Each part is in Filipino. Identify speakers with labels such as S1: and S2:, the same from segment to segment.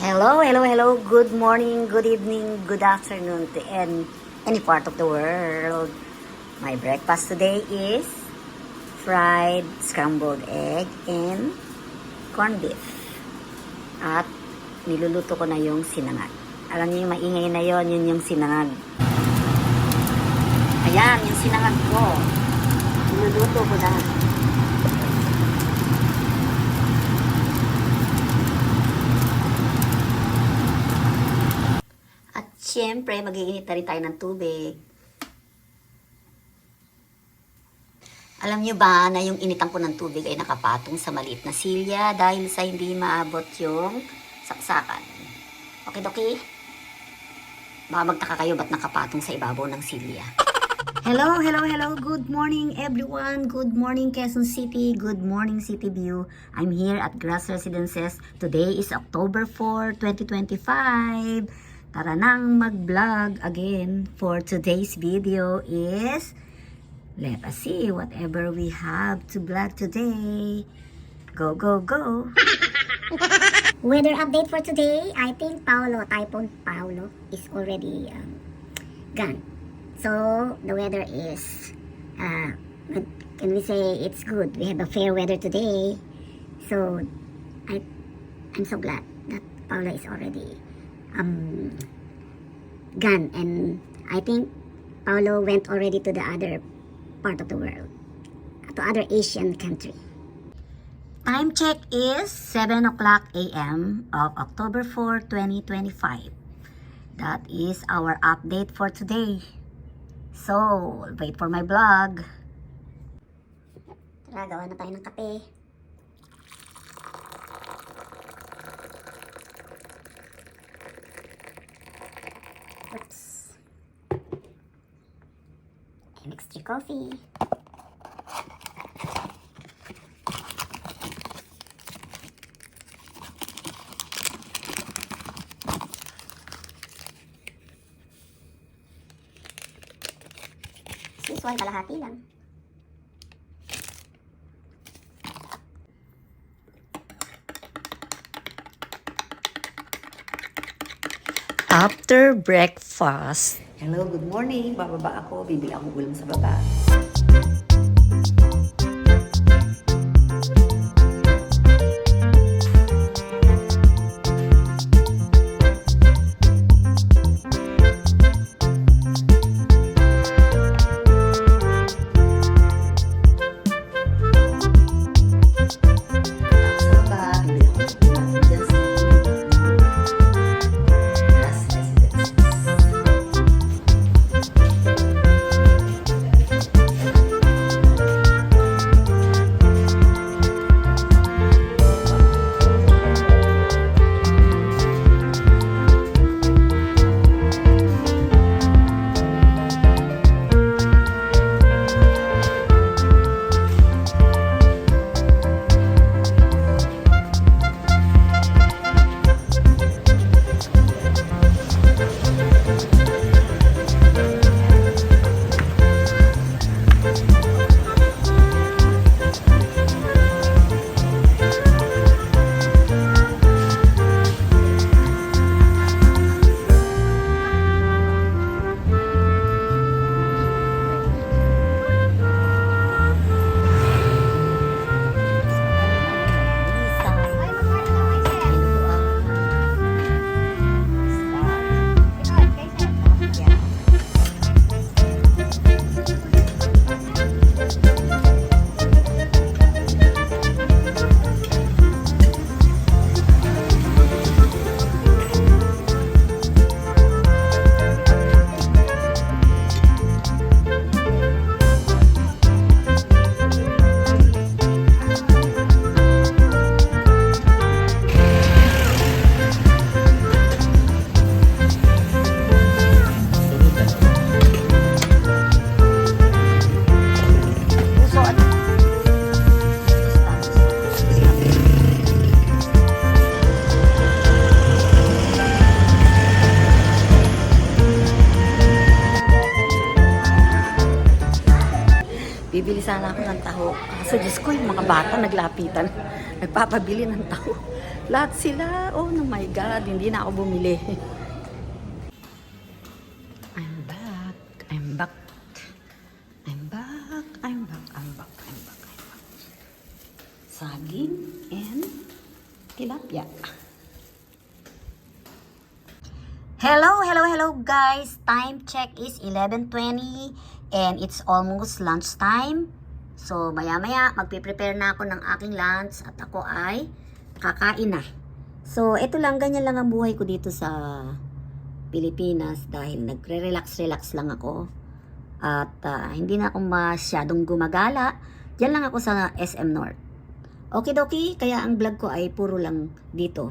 S1: Hello, hello, hello. Good morning, good evening, good afternoon to any part of the world. My breakfast today is fried scrambled egg and corned beef. At niluluto ko na yung sinangag. Alam niyo yung maingay na yun yung sinangag. Ayan, yung sinangag ko. Niluluto ko na. Siyempre, mag-iinit na rin tayo ng tubig. Alam nyo ba na yung initan ko ng tubig ay nakapatong sa maliit na silya dahil sa hindi maabot yung saksakan. Okay, Doki? Baka magtaka kayo ba't nakapatong sa ibabaw ng silya. Hello, hello, hello. Good morning, everyone. Good morning, Quezon City. Good morning, City View. I'm here at Grass Residences. Today is October 4, 2025. Tara nang mag-vlog again. For today's video is, let us see whatever we have to vlog today. Go, go, go!
S2: Weather update for today. I think Typhoon Paolo is already gone. So the weather is good. Can we say it's good? We have a fair weather today. So I'm so glad that Paolo is already gone, and I think Paolo went already to the other part of the world, to other Asian country.
S1: Time check is 7 o'clock a.m. of October 4, 2025. That is our update for today. So, wait for my vlog.
S2: Tara, gawa na tayo ng kape. Oops. I mixed your coffee. This one, kalahati lang.
S1: After breakfast. Hello, good morning. Bababa ako. Bibili akong ulam sa baba. Bibili sana ako ng taho. Kaso Diyos ko, yung mga bata naglapitan. Nagpapabili ng taho. Lahat sila. Oh my God, hindi na ako bumili. I'm back. I'm back. I'm back. I'm back. I'm back. I'm back. I'm back. Saging and tilapia. Hello, hello, hello guys. Time check is 11:20 and it's almost lunchtime. So maya-maya magpe-prepare na ako ng aking lunch at ako ay kakain na. So ito lang, ganyan lang ang buhay ko dito sa Pilipinas dahil nagre-relax lang ako. At hindi na ako masyadong gumagala. Diyan lang ako sa SM North. Okidoki, kaya ang vlog ko ay puro lang dito.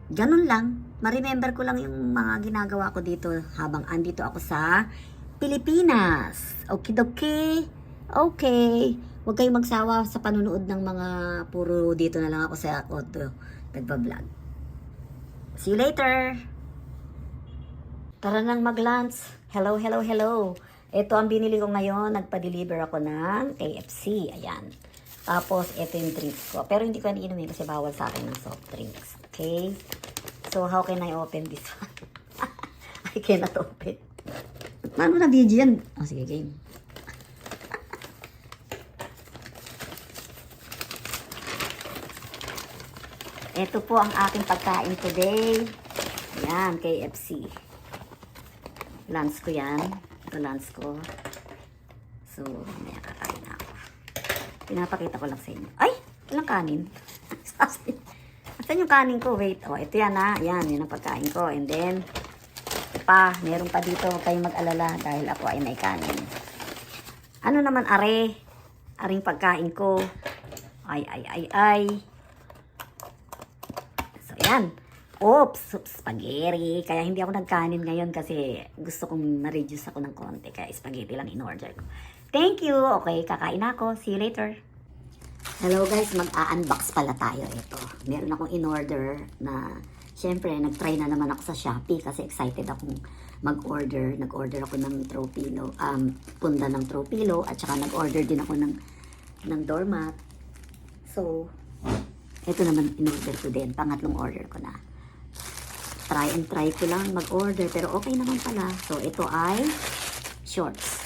S1: Ganun lang. Ma-remember ko lang yung mga ginagawa ko dito habang andito ako sa Pilipinas. Okidoki. Okay. Huwag kayong magsawa sa panunood ng mga puro dito na lang ako sa auto nagpa-vlog. See you later. Tara nang mag-lunch. Hello, hello, hello. Ito ang binili ko ngayon. Nagpa-deliver ako ng KFC. Ayan. Tapos, ito yung drinks ko. Pero hindi ko na inumin kasi bawal sa akin ng soft drinks. Okay? So, how can I open this one? I cannot open. Paano na video yan? Oh, sige, game. Ito po ang aking pagkain today. Ayan, KFC. Lunch ko yan. Ito lunch ko. So, may kakain na ako. Pinapakita ko lang sa inyo. Ay! Ilang kanin? Saan yung kanin ko? Wait. Oh, ito yan ha. Yan, yun ang pagkain ko. And then, meron pa dito. Huwag kayong mag-alala dahil ako ay may kanin. Ano naman are? Aring pagkain ko. Ay. So, yan. Oops, spaghetti. Kaya hindi ako nagkanin ngayon kasi gusto kong ma-reduce ako ng konti. Kaya spaghetti lang in-order ko. Thank you. Okay, kakain ako. See you later. Hello guys, mag-a-unbox pala tayo ito. Meron akong in-order na, syempre, nag-try na naman ako sa Shopee kasi excited akong mag-order. Nag-order ako ng throw pillow, punda ng throw pillow at saka nag-order din ako ng doormat. So, ito naman in-order ko din. Pangatlong order ko na. Try ko lang mag-order pero okay naman pala. So, ito ay shorts.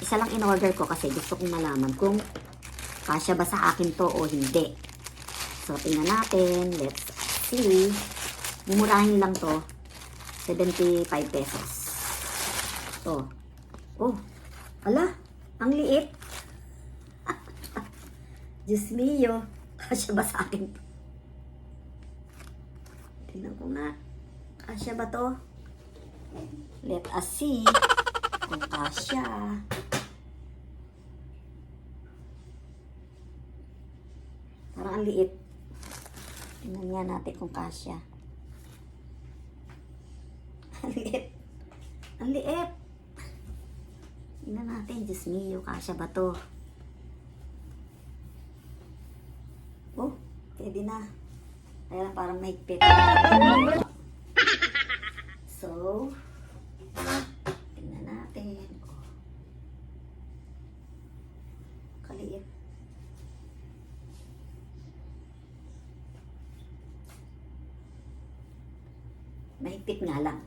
S1: Isa lang in-order ko kasi gusto kong malaman kung kasya ba sa akin to o hindi. So, tingnan natin. Let's see. Mumurahin lang to. 75 pesos. To. Oh. Ala. Ang liit. Diyos mio. Kasya ba sa akin to? Tingnan ko nga. Kasya ba to? Let us see. Kung kasya. Parang ang liit. Tingnan nga natin kung kasya. Ang liit. Ang liit. Tingnan natin. Diyos mio, kasya ba to? Oh, pwede na. Kaya lang parang mahigpit. So, tingnan natin. Oh. Kaliit. Mahigpit nga lang.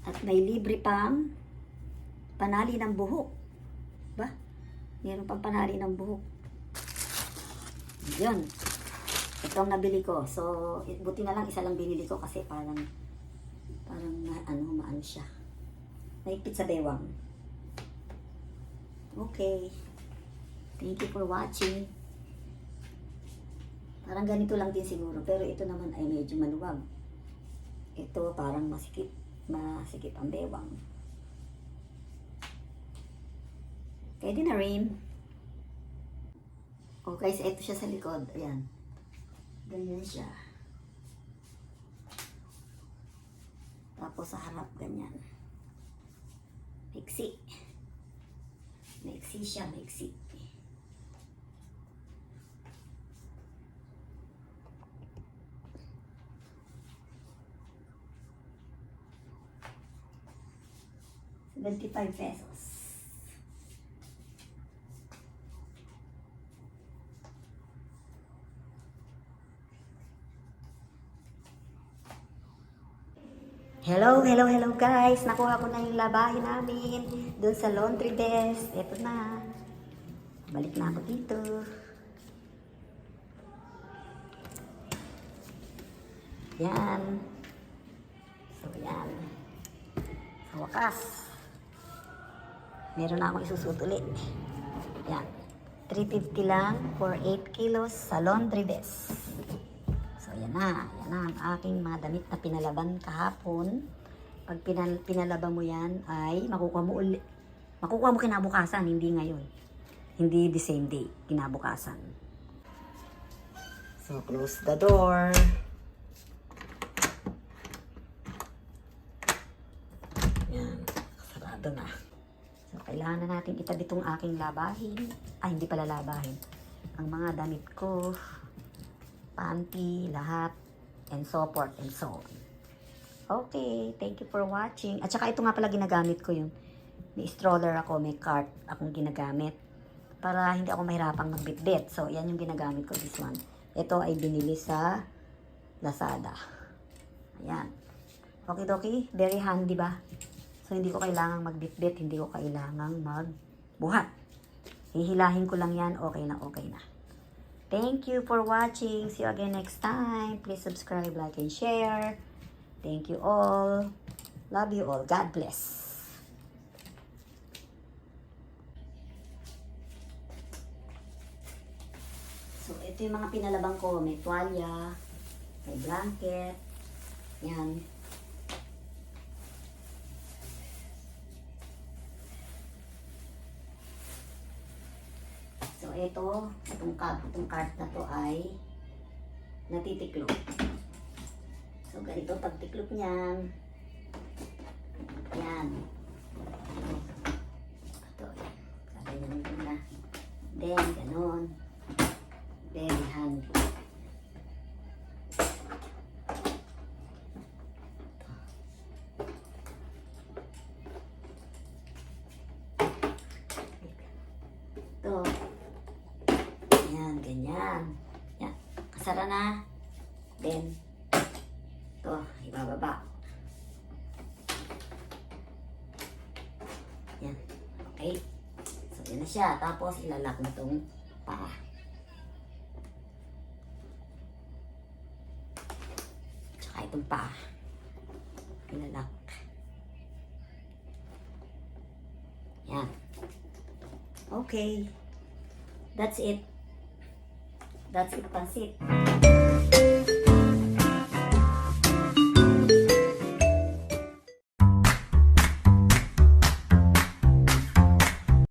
S1: At may libre pang panali ng buhok. Ba? Meron pang panali ng buhok. Yun. Ito ang nabili ko. So, buti na lang isa lang binili ko kasi parang maano siya. Mahigpit sa bewang. Okay. Thank you for watching. Parang ganito lang din siguro. Pero ito naman ay medyo maluwag. Ito parang masikip ang bewang. Pwede na rin. Oh guys, ito siya sa likod. Ayan. Ganyan siya. Tapos sa harap, ganyan. Maiksi. Maiksi siya, maiksi. ₱25. Hello, hello, hello guys! Nakuha ko na yung labahin namin doon sa laundry desk. Ito na. Balik na ako dito. Yan. So, yan. Sa wakas. Meron na akong isusuot ulit. Yan. 350 lang for 8 kilos sa laundry desk. So, yan na. Yan na ang aking mga damit na pinalaban kahapon. Pag pinalaban mo yan, ay makukuha mo ulit. Makukuha mo kinabukasan, hindi ngayon. Hindi the same day, kinabukasan. So, close the door. Yan. Sarado na. So, kailangan na natin itabi itong aking labahin. Ay, hindi pala labahin. Ang mga damit ko, panty, lahat, and so forth and so on. Okay, thank you for watching. At saka ito nga pala ginagamit ko yung may stroller ako, may cart akong ginagamit para hindi ako mahirapang magbitbit. So, yan yung ginagamit ko, this one. Ito ay binili sa Lazada. Ayan. Okay, dokie. Very handy ba? So, hindi ko kailangang magbitbit, hindi ko kailangang magbuhat. Hihilahin ko lang yan, okay na, okay na. Thank you for watching. See you again next time. Please subscribe, like, and share. Thank you all. Love you all. God bless. So, ito yung mga pinalabang ko. May tuwalya, may blanket. Yan. So, itong cart na to ay natitiklop. So, ganito pagtiklop niyan. Yan. Ito, yan. Kaganyan ko na. Then, ganon. Very handy. Ito. Yan, ganyan. Yan. Kasara na. Then, ito, ibababa. Yan. Okay. So, yan na siya. Tapos, ilalak na itong paa. Tsaka itong paa. Ilalak. Yan. Okay. That's it. That's it, pansit.